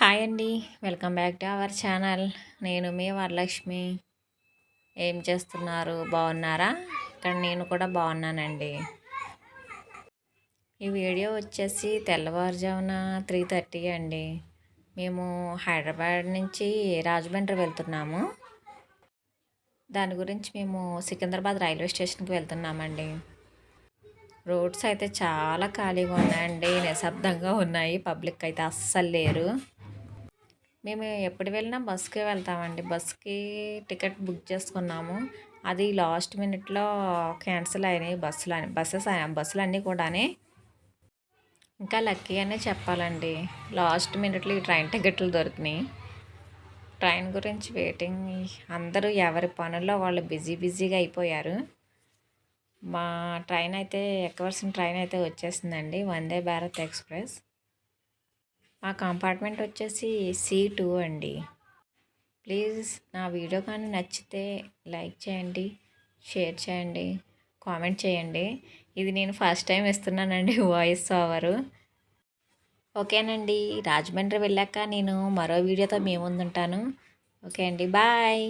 Hi అండి. Welcome back to our channel. నేను మీ వరలక్ష్మి. ఏం చేస్తున్నారు? బాగున్నారా? ఇక్కడ నేను కూడా బాగున్నానండి. ఈ వీడియో వచ్చేసి తెల్లవారుజామున 3:30 అండి. మేము హైదరాబాద్ నుంచి రాజమండ్రి వెళ్తున్నాము. దాని గురించి మేము సికింద్రాబాద్ రైల్వే స్టేషన్కి వెళ్తున్నామండి. రోడ్స్ అయితే చాలా ఖాళీగా ఉన్నాయండి, నిశ్శబ్దంగా ఉన్నాయి. పబ్లిక్ అయితే అస్సలు లేరు. మేము ఎప్పుడు వెళ్ళినా బస్సుకే వెళ్తామండి. బస్సుకి టికెట్ బుక్ చేసుకున్నాము. అది లాస్ట్ మినిట్లో క్యాన్సిల్ అయినాయి బస్సులు అన్నీ కూడా. ఇంకా లక్కీ అనే చెప్పాలండి, లాస్ట్ మినిట్లో ఈ ట్రైన్ టికెట్లు దొరికినాయి. ట్రైన్ గురించి వెయిటింగ్. అందరూ ఎవరి పనుల్లో వాళ్ళు బిజీగా అయిపోయారు. మా ట్రైన్ అయితే ఎక్కవలసిన ట్రైన్ అయితే వచ్చేసిందండి, వందే భారత్ ఎక్స్ప్రెస్. మా కంపార్ట్మెంట్ వచ్చేసి C2 అండి. ప్లీజ్ నా వీడియో కానీ నచ్చితే లైక్ చేయండి, షేర్ చేయండి, కామెంట్ చేయండి. ఇది నేను ఫస్ట్ టైం ఇస్తున్నానండి వాయిస్ ఓవరు. ఓకేనండి. రాజమండ్రి వెళ్ళాక నేను మరో వీడియోతో మీ ముందుంటాను. ఓకే అండి, బాయ్.